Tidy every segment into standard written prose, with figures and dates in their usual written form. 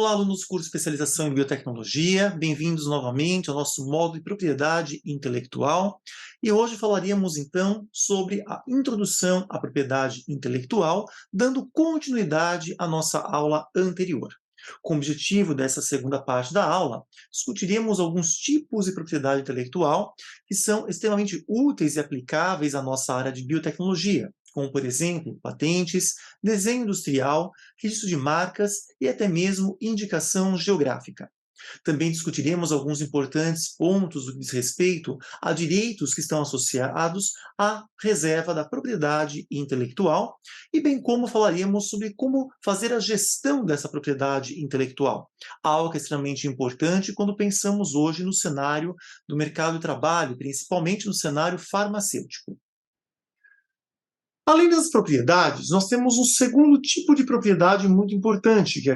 Olá, alunos do curso de especialização em biotecnologia, bem-vindos novamente ao nosso módulo de propriedade intelectual. E hoje falaríamos então sobre a introdução à propriedade intelectual, dando continuidade à nossa aula anterior. Com o objetivo dessa segunda parte da aula, discutiremos alguns tipos de propriedade intelectual que são extremamente úteis e aplicáveis à nossa área de biotecnologia, como, por exemplo, patentes, desenho industrial, registro de marcas e até mesmo indicação geográfica. Também discutiremos alguns importantes pontos do que diz respeito a direitos que estão associados à reserva da propriedade intelectual e bem como falaremos sobre como fazer a gestão dessa propriedade intelectual, algo que é extremamente importante quando pensamos hoje no cenário do mercado de trabalho, principalmente no cenário farmacêutico. Além das propriedades, nós temos um segundo tipo de propriedade muito importante, que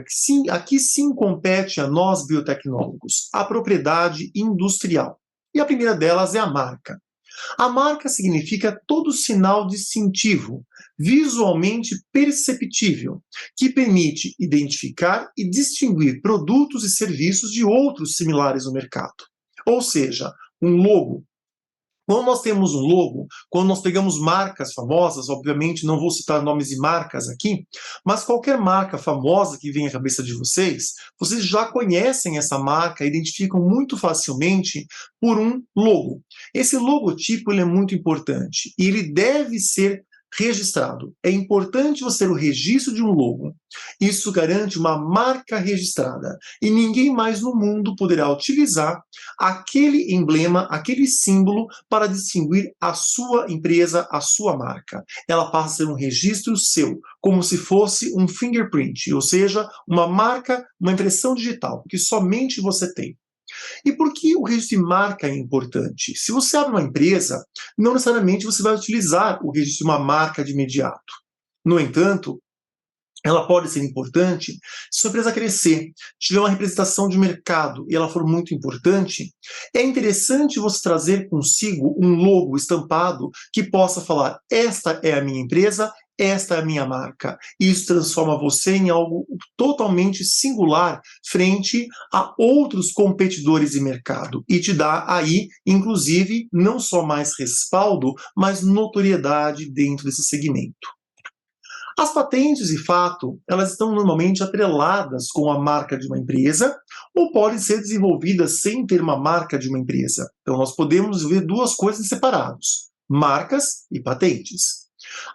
aqui sim compete a nós biotecnólogos, a propriedade industrial. E a primeira delas é a marca. A marca significa todo sinal distintivo, visualmente perceptível, que permite identificar e distinguir produtos e serviços de outros similares no mercado. Ou seja, um logo. Quando nós temos um logo, quando nós pegamos marcas famosas, obviamente não vou citar nomes de marcas aqui, mas qualquer marca famosa que venha à cabeça de vocês já conhecem essa marca, identificam muito facilmente por um logo. Esse logotipo ele é muito importante e ele deve ser registrado. É importante você ter o registro de um logo. Isso garante uma marca registrada e ninguém mais no mundo poderá utilizar aquele emblema, aquele símbolo para distinguir a sua empresa, a sua marca. Ela passa a ser um registro seu, como se fosse um fingerprint, ou seja, uma marca, uma impressão digital, que somente você tem. E por que o registro de marca é importante? Se você abre uma empresa, não necessariamente você vai utilizar o registro de uma marca de imediato. No entanto, ela pode ser importante se sua empresa crescer, tiver uma representação de mercado e ela for muito importante, é interessante você trazer consigo um logo estampado que possa falar: esta é a minha empresa, esta é a minha marca. Isso transforma você em algo totalmente singular frente a outros competidores de mercado e te dá aí, inclusive, não só mais respaldo, mas notoriedade dentro desse segmento. As patentes, de fato, elas estão normalmente atreladas com a marca de uma empresa ou podem ser desenvolvidas sem ter uma marca de uma empresa. Então, nós podemos ver duas coisas separadas: marcas e patentes.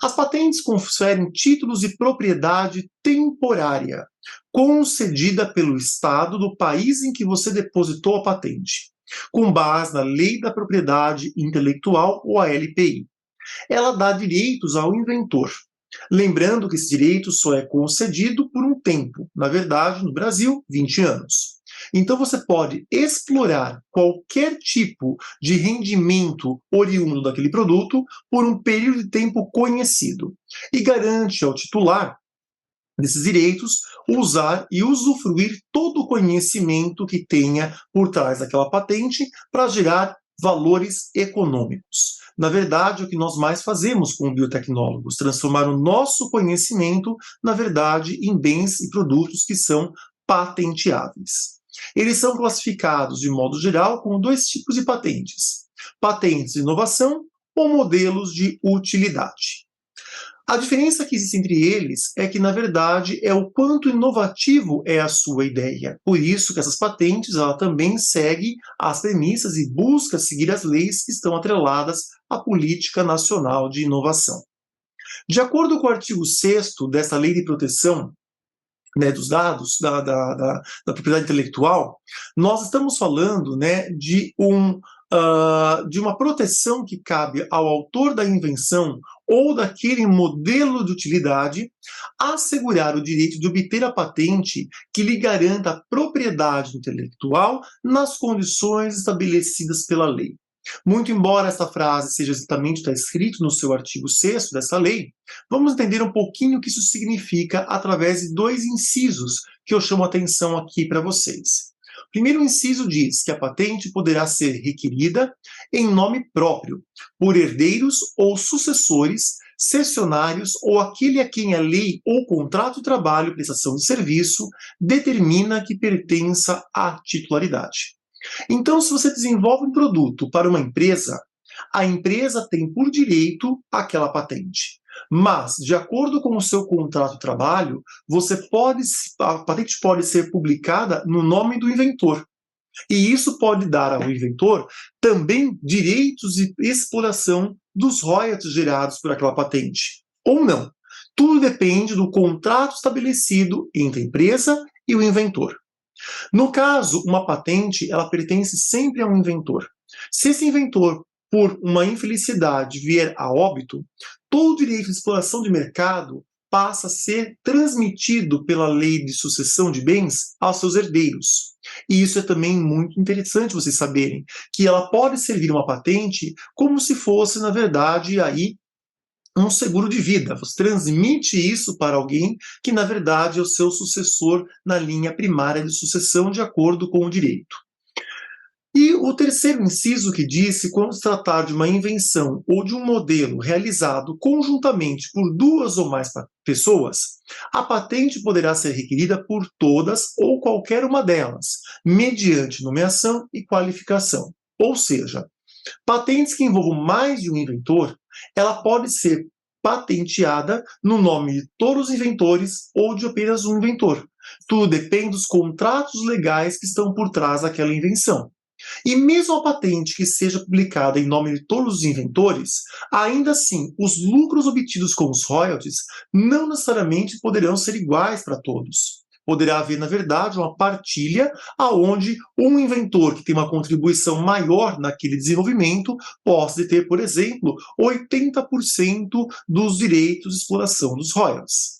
As patentes conferem títulos de propriedade temporária, concedida pelo Estado do país em que você depositou a patente, com base na Lei da Propriedade Intelectual, ou a LPI. Ela dá direitos ao inventor. Lembrando que esse direito só é concedido por um tempo, na verdade, no Brasil, 20 anos. Então você pode explorar qualquer tipo de rendimento oriundo daquele produto por um período de tempo conhecido e garante ao titular desses direitos usar e usufruir todo o conhecimento que tenha por trás daquela patente para gerar valores econômicos. Na verdade, é o que nós mais fazemos como biotecnólogos, transformar o nosso conhecimento, na verdade, em bens e produtos que são patenteáveis. Eles são classificados, de modo geral, como dois tipos de patentes: patentes de inovação ou modelos de utilidade. A diferença que existe entre eles é que, na verdade, é o quanto inovativo é a sua ideia. Por isso que essas patentes ela também seguem as premissas e busca seguir as leis que estão atreladas à Política Nacional de Inovação. De acordo com o artigo 6º dessa Lei de Proteção dos dados, da propriedade intelectual, nós estamos falando de uma proteção que cabe ao autor da invenção ou daquele modelo de utilidade assegurar o direito de obter a patente que lhe garanta a propriedade intelectual nas condições estabelecidas pela lei. Muito embora essa frase seja exatamente está escrito no seu artigo 6º dessa lei, vamos entender um pouquinho o que isso significa através de dois incisos que eu chamo a atenção aqui para vocês. O primeiro inciso diz que a patente poderá ser requerida em nome próprio, por herdeiros ou sucessores, cessionários ou aquele a quem a lei ou contrato de trabalho, prestação de serviço, determina que pertença à titularidade. Então, se você desenvolve um produto para uma empresa, a empresa tem por direito aquela patente. Mas, de acordo com o seu contrato de trabalho, a patente pode ser publicada no nome do inventor. E isso pode dar ao inventor também direitos de exploração dos royalties gerados por aquela patente. Ou não. Tudo depende do contrato estabelecido entre a empresa e o inventor. No caso, uma patente, ela pertence sempre a um inventor. Se esse inventor, por uma infelicidade, vier a óbito, todo o direito de exploração de mercado passa a ser transmitido pela lei de sucessão de bens aos seus herdeiros. E isso é também muito interessante vocês saberem, que ela pode servir uma patente como se fosse, na verdade, aí um seguro de vida. Você transmite isso para alguém que, na verdade, é o seu sucessor na linha primária de sucessão, de acordo com o direito. E o terceiro inciso que disse, quando se tratar de uma invenção ou de um modelo realizado conjuntamente por duas ou mais pessoas, a patente poderá ser requerida por todas ou qualquer uma delas, mediante nomeação e qualificação. Ou seja, patentes que envolvam mais de um inventor, ela pode ser patenteada no nome de todos os inventores ou de apenas um inventor. Tudo depende dos contratos legais que estão por trás daquela invenção. E mesmo a patente que seja publicada em nome de todos os inventores, ainda assim, os lucros obtidos com os royalties não necessariamente poderão ser iguais para todos. Poderá haver, na verdade, uma partilha aonde um inventor que tem uma contribuição maior naquele desenvolvimento possa ter, por exemplo, 80% dos direitos de exploração dos royalties.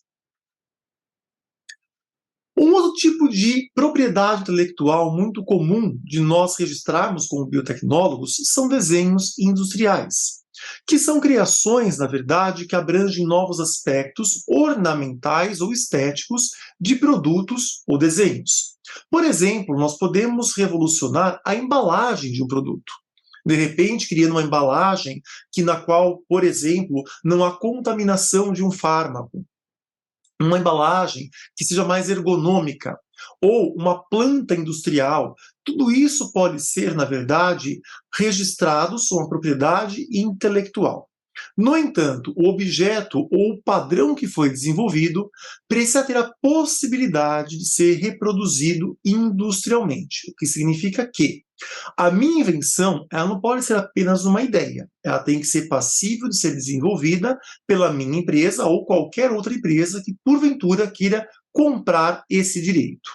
Um outro tipo de propriedade intelectual muito comum de nós registrarmos como biotecnólogos são desenhos industriais, que são criações, na verdade, que abrangem novos aspectos ornamentais ou estéticos de produtos ou desenhos. Por exemplo, nós podemos revolucionar a embalagem de um produto. De repente, criando uma embalagem na qual, por exemplo, não há contaminação de um fármaco, uma embalagem que seja mais ergonômica, ou uma planta industrial. Tudo isso pode ser, na verdade, registrado sob uma propriedade intelectual. No entanto, o objeto ou o padrão que foi desenvolvido precisa ter a possibilidade de ser reproduzido industrialmente, o que significa que a minha invenção, ela não pode ser apenas uma ideia. Ela tem que ser passível de ser desenvolvida pela minha empresa ou qualquer outra empresa que, porventura, queira comprar esse direito.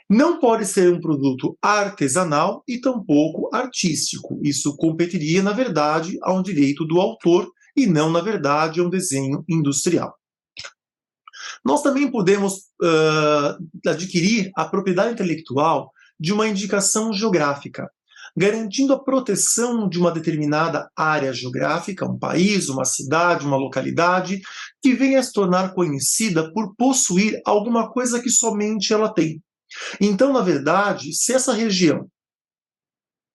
Não pode ser um produto artesanal e tampouco artístico. Isso competiria, na verdade, a um direito do autor e não, na verdade, a um desenho industrial. Nós também podemos adquirir a propriedade intelectual de uma indicação geográfica, garantindo a proteção de uma determinada área geográfica, um país, uma cidade, uma localidade, que venha a se tornar conhecida por possuir alguma coisa que somente ela tem. Então, na verdade, se essa região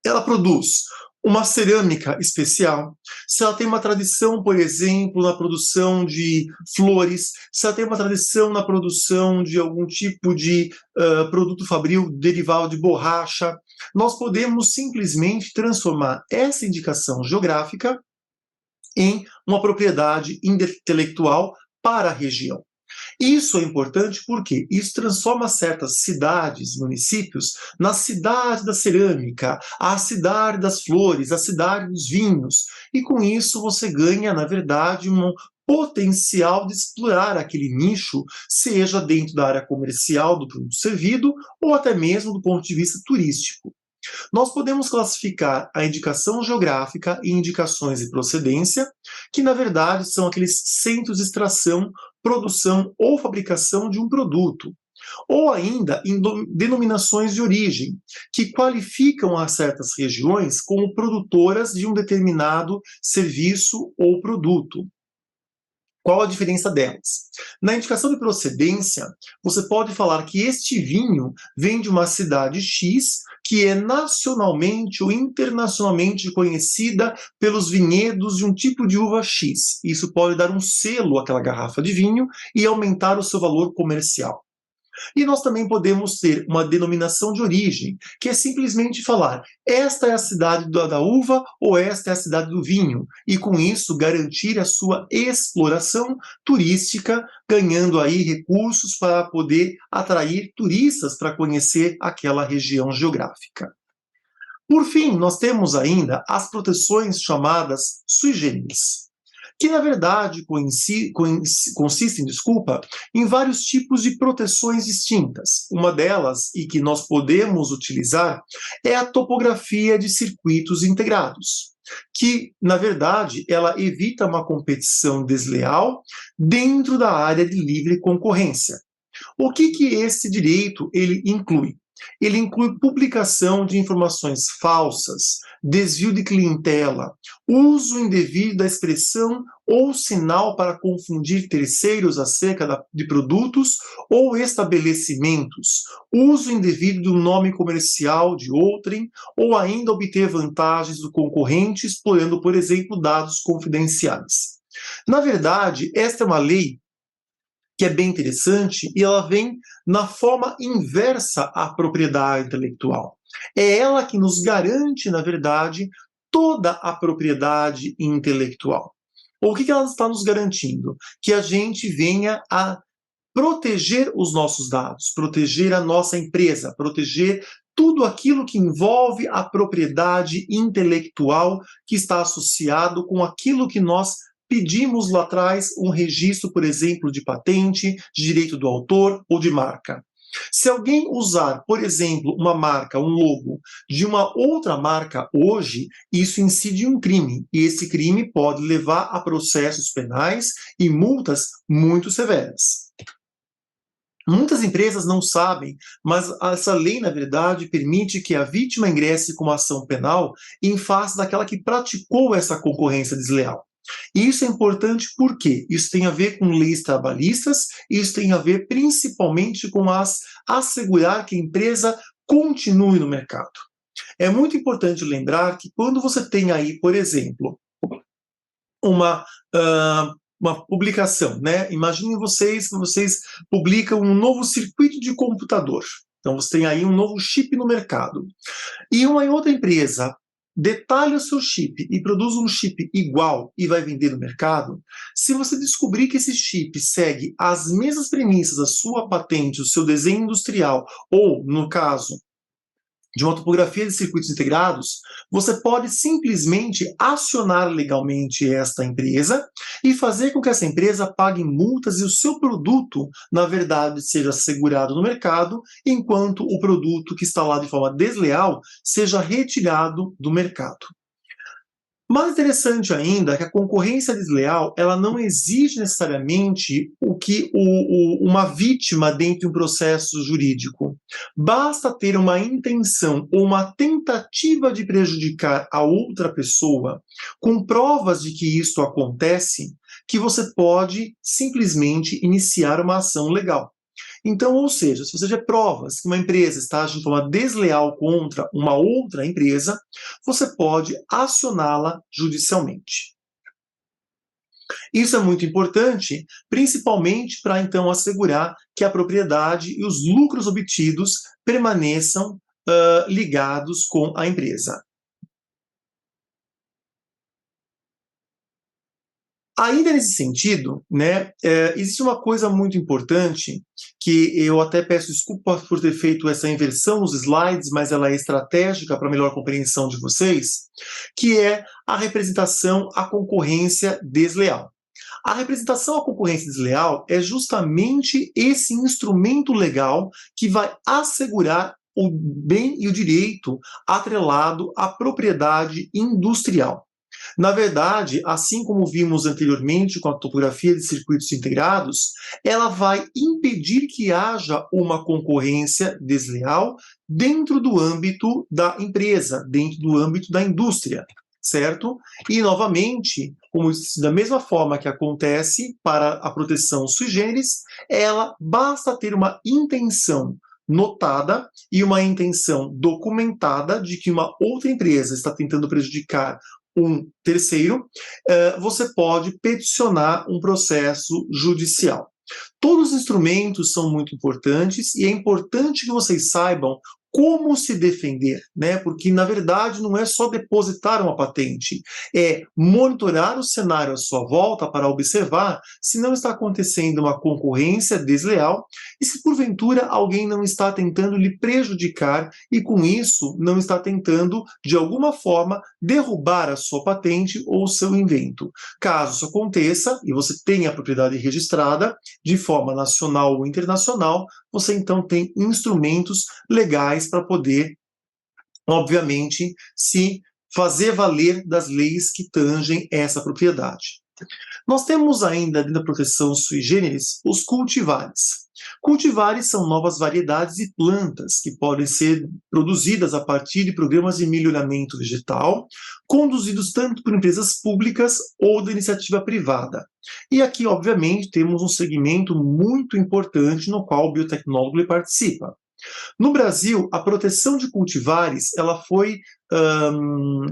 ela produz uma cerâmica especial, se ela tem uma tradição, por exemplo, na produção de flores, se ela tem uma tradição na produção de algum tipo de produto fabril derivado de borracha, nós podemos simplesmente transformar essa indicação geográfica em uma propriedade intelectual para a região. Isso é importante porque isso transforma certas cidades, municípios, na cidade da cerâmica, a cidade das flores, a cidade dos vinhos. E com isso você ganha, na verdade, um potencial de explorar aquele nicho, seja dentro da área comercial do produto servido ou até mesmo do ponto de vista turístico. Nós podemos classificar a indicação geográfica em indicações de procedência, que na verdade são aqueles centros de extração, produção ou fabricação de um produto, ou ainda em denominações de origem, que qualificam a certas regiões como produtoras de um determinado serviço ou produto. Qual a diferença delas? Na indicação de procedência, você pode falar que este vinho vem de uma cidade X, que é nacionalmente ou internacionalmente conhecida pelos vinhedos de um tipo de uva X. Isso pode dar um selo àquela garrafa de vinho e aumentar o seu valor comercial. E nós também podemos ter uma denominação de origem, que é simplesmente falar, esta é a cidade da uva ou esta é a cidade do vinho, e com isso garantir a sua exploração turística, ganhando aí recursos para poder atrair turistas para conhecer aquela região geográfica. Por fim, nós temos ainda as proteções chamadas sui generis, que na verdade consistem, em vários tipos de proteções distintas. Uma delas, e que nós podemos utilizar, é a topografia de circuitos integrados, que, na verdade, ela evita uma competição desleal dentro da área de livre concorrência. O que esse direito ele inclui? Ele inclui publicação de informações falsas, desvio de clientela, uso indevido da expressão ou sinal para confundir terceiros acerca de produtos ou estabelecimentos, uso indevido do nome comercial de outrem, ou ainda obter vantagens do concorrente explorando, por exemplo, dados confidenciais. Na verdade, esta é uma lei que é bem interessante, e ela vem na forma inversa à propriedade intelectual. É ela que nos garante, na verdade, toda a propriedade intelectual. O que ela está nos garantindo? Que a gente venha a proteger os nossos dados, proteger a nossa empresa, proteger tudo aquilo que envolve a propriedade intelectual que está associado com aquilo que nós pedimos lá atrás, um registro, por exemplo, de patente, de direito do autor ou de marca. Se alguém usar, por exemplo, uma marca, um logo, de uma outra marca hoje, isso incide um crime. E esse crime pode levar a processos penais e multas muito severas. Muitas empresas não sabem, mas essa lei, na verdade, permite que a vítima ingresse com uma ação penal em face daquela que praticou essa concorrência desleal. E isso é importante porque isso tem a ver com leis trabalhistas, isso tem a ver principalmente com assegurar que a empresa continue no mercado. É muito importante lembrar que quando você tem aí, por exemplo, uma publicação, né? Imaginem vocês publicam um novo circuito de computador. Então você tem aí um novo chip no mercado. E uma outra empresa detalha o seu chip e produz um chip igual e vai vender no mercado, se você descobrir que esse chip segue as mesmas premissas, a sua patente, o seu desenho industrial, ou, no caso de uma topografia de circuitos integrados, você pode simplesmente acionar legalmente esta empresa e fazer com que essa empresa pague multas e o seu produto, na verdade, seja assegurado no mercado, enquanto o produto que está lá de forma desleal seja retirado do mercado. Mais interessante ainda é que a concorrência desleal ela não exige necessariamente o que uma vítima dentro de um processo jurídico. Basta ter uma intenção ou uma tentativa de prejudicar a outra pessoa, com provas de que isso acontece, que você pode simplesmente iniciar uma ação legal. Então, ou seja, se você tiver provas que uma empresa está agindo de forma desleal contra uma outra empresa, você pode acioná-la judicialmente. Isso é muito importante, principalmente para então assegurar que a propriedade e os lucros obtidos permaneçam ligados com a empresa. Ainda nesse sentido, né, existe uma coisa muito importante, que eu até peço desculpa por ter feito essa inversão nos slides, mas ela é estratégica para melhor compreensão de vocês, que é a representação à concorrência desleal. A representação à concorrência desleal é justamente esse instrumento legal que vai assegurar o bem e o direito atrelado à propriedade industrial. Na verdade, assim como vimos anteriormente com a topografia de circuitos integrados, ela vai impedir que haja uma concorrência desleal dentro do âmbito da empresa, dentro do âmbito da indústria. certo? E, novamente, como da mesma forma que acontece para a proteção sui generis, ela basta ter uma intenção notada e uma intenção documentada de que uma outra empresa está tentando prejudicar um terceiro, você pode peticionar um processo judicial. Todos os instrumentos são muito importantes e é importante que vocês saibam como se defender, né? Porque, na verdade, não é só depositar uma patente, é monitorar o cenário à sua volta para observar se não está acontecendo uma concorrência desleal e se, porventura, alguém não está tentando lhe prejudicar e, com isso, não está tentando, de alguma forma, derrubar a sua patente ou o seu invento. Caso isso aconteça e você tenha a propriedade registrada, de forma nacional ou internacional, você então tem instrumentos legais para poder, obviamente, se fazer valer das leis que tangem essa propriedade. Nós temos ainda, dentro da proteção sui generis, os cultivares. Cultivares são novas variedades de plantas que podem ser produzidas a partir de programas de melhoramento vegetal, conduzidos tanto por empresas públicas ou da iniciativa privada. E aqui, obviamente, temos um segmento muito importante no qual o biotecnólogo participa. No Brasil, a proteção de cultivares ela foi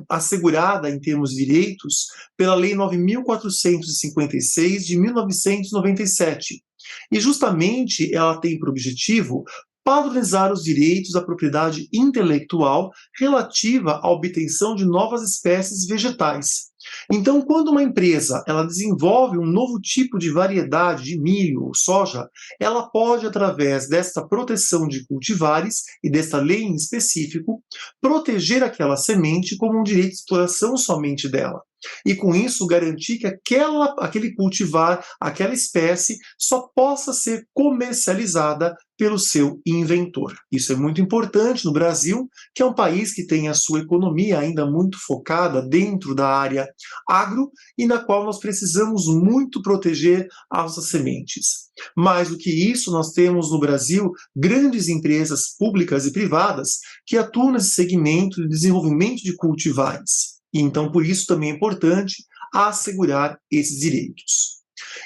assegurada em termos de direitos pela Lei 9.456 de 1997. E justamente ela tem por objetivo padronizar os direitos da propriedade intelectual relativa à obtenção de novas espécies vegetais. Então, quando uma empresa ela desenvolve um novo tipo de variedade de milho ou soja, ela pode, através desta proteção de cultivares e desta lei em específico, proteger aquela semente como um direito de exploração somente dela. E com isso garantir que aquele cultivar, aquela espécie, só possa ser comercializada pelo seu inventor. Isso é muito importante no Brasil, que é um país que tem a sua economia ainda muito focada dentro da área agro e na qual nós precisamos muito proteger as nossas sementes. Mais do que isso, nós temos no Brasil grandes empresas públicas e privadas que atuam nesse segmento de desenvolvimento de cultivares. E então, por isso, também é importante assegurar esses direitos.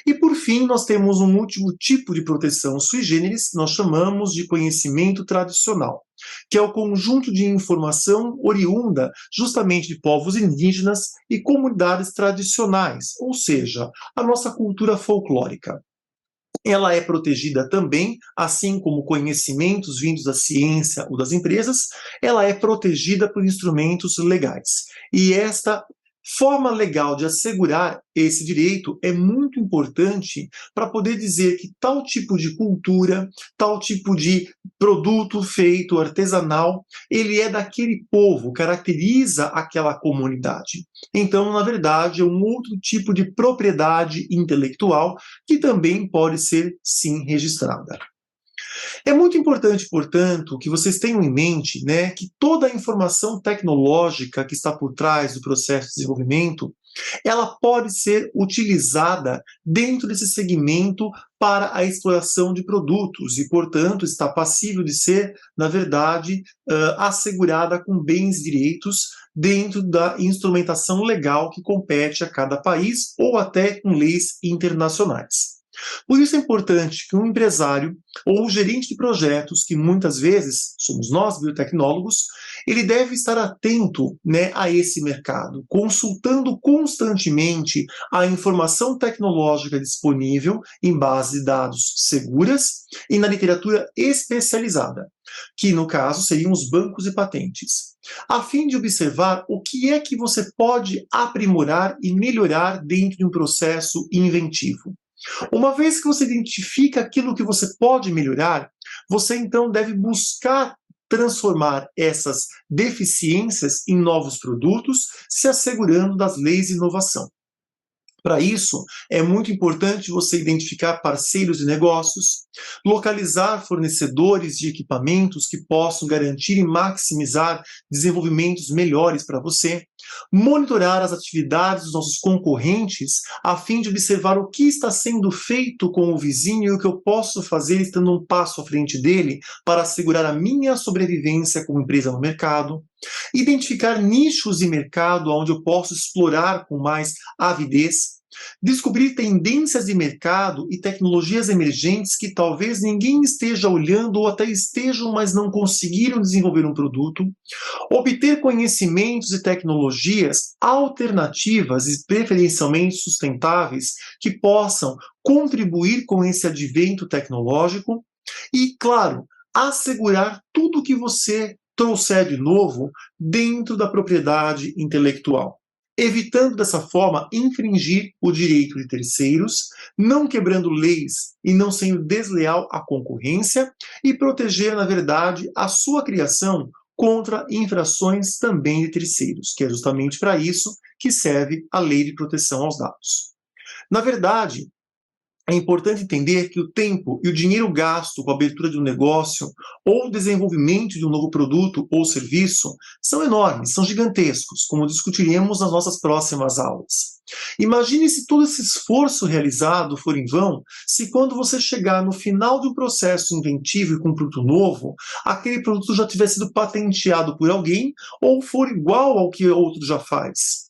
E, por fim, nós temos um último tipo de proteção sui generis, que nós chamamos de conhecimento tradicional, que é o conjunto de informação oriunda justamente de povos indígenas e comunidades tradicionais, ou seja, a nossa cultura folclórica. Ela é protegida também, assim como conhecimentos vindos da ciência ou das empresas, ela é protegida por instrumentos legais. E esta forma legal de assegurar esse direito é muito importante para poder dizer que tal tipo de cultura, tal tipo de produto feito artesanal, ele é daquele povo, caracteriza aquela comunidade. Então, na verdade, é um outro tipo de propriedade intelectual que também pode ser, sim, registrada. É muito importante, portanto, que vocês tenham em mente, né, que toda a informação tecnológica que está por trás do processo de desenvolvimento, ela pode ser utilizada dentro desse segmento para a exploração de produtos e, portanto, está passível de ser, na verdade, assegurada com bens e direitos dentro da instrumentação legal que compete a cada país ou até com leis internacionais. Por isso é importante que um empresário ou um gerente de projetos, que muitas vezes somos nós, biotecnólogos, ele deve estar atento, né, a esse mercado, consultando constantemente a informação tecnológica disponível em base de dados seguras e na literatura especializada, que no caso seriam os bancos de patentes, a fim de observar o que é que você pode aprimorar e melhorar dentro de um processo inventivo. Uma vez que você identifica aquilo que você pode melhorar, você então deve buscar transformar essas deficiências em novos produtos, se assegurando das leis de inovação. Para isso, é muito importante você identificar parceiros de negócios, localizar fornecedores de equipamentos que possam garantir e maximizar desenvolvimentos melhores para você, monitorar as atividades dos nossos concorrentes a fim de observar o que está sendo feito com o vizinho e o que eu posso fazer estando um passo à frente dele para assegurar a minha sobrevivência como empresa no mercado, identificar nichos de mercado onde eu posso explorar com mais avidez, descobrir tendências de mercado e tecnologias emergentes que talvez ninguém esteja olhando ou até estejam, mas não conseguiram desenvolver um produto, obter conhecimentos e tecnologias alternativas e preferencialmente sustentáveis que possam contribuir com esse advento tecnológico e, claro, assegurar tudo o que você trouxer de novo dentro da propriedade intelectual, evitando dessa forma infringir o direito de terceiros, não quebrando leis e não sendo desleal à concorrência e proteger, na verdade, a sua criação contra infrações também de terceiros, que é justamente para isso que serve a Lei de Proteção aos Dados. Na verdade, é importante entender que o tempo e o dinheiro gasto com a abertura de um negócio ou o desenvolvimento de um novo produto ou serviço são enormes, são gigantescos, como discutiremos nas nossas próximas aulas. Imagine se todo esse esforço realizado for em vão, se quando você chegar no final de um processo inventivo e com um produto novo, aquele produto já tiver sido patenteado por alguém ou for igual ao que outro já faz.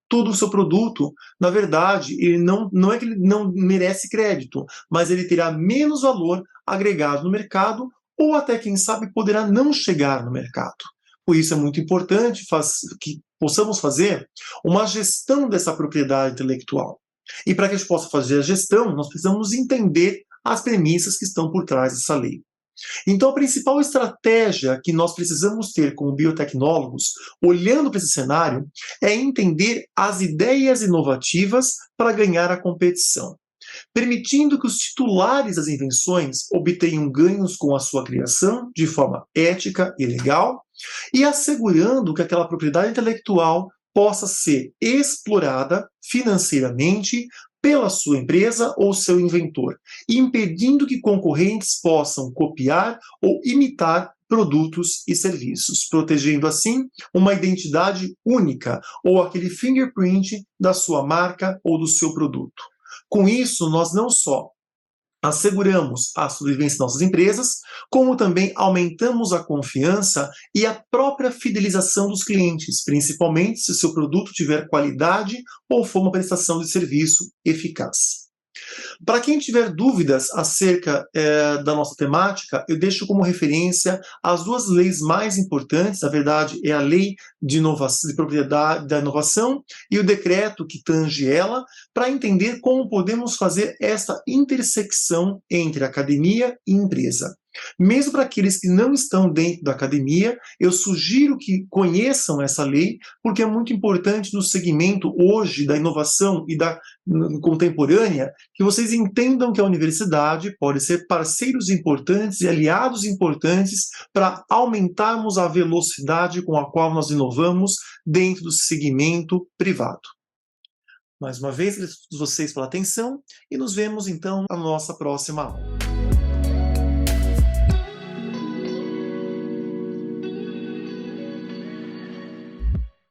Todo o seu produto, na verdade, ele não é que ele não merece crédito, mas ele terá menos valor agregado no mercado ou até, quem sabe, poderá não chegar no mercado. Por isso é muito importante que possamos fazer uma gestão dessa propriedade intelectual. E para que a gente possa fazer a gestão, nós precisamos entender as premissas que estão por trás dessa lei. Então, a principal estratégia que nós precisamos ter como biotecnólogos, olhando para esse cenário, é entender as ideias inovativas para ganhar a competição, permitindo que os titulares das invenções obtenham ganhos com a sua criação de forma ética e legal, e assegurando que aquela propriedade intelectual possa ser explorada financeiramente pela sua empresa ou seu inventor, impedindo que concorrentes possam copiar ou imitar produtos e serviços, protegendo assim uma identidade única ou aquele fingerprint da sua marca ou do seu produto. Com isso, nós não só asseguramos a sobrevivência de nossas empresas, como também aumentamos a confiança e a própria fidelização dos clientes, principalmente se o seu produto tiver qualidade ou for uma prestação de serviço eficaz. Para quem tiver dúvidas acerca da nossa temática, eu deixo como referência as duas leis mais importantes, na verdade é a Lei de Propriedade da Inovação e o decreto que tange ela, para entender como podemos fazer essa intersecção entre academia e empresa. Mesmo para aqueles que não estão dentro da academia, eu sugiro que conheçam essa lei, porque é muito importante no segmento hoje da inovação e da contemporânea, que vocês entendam que a universidade pode ser parceiros importantes e aliados importantes para aumentarmos a velocidade com a qual nós inovamos dentro do segmento privado. Mais uma vez, agradeço a vocês pela atenção e nos vemos então na nossa próxima aula.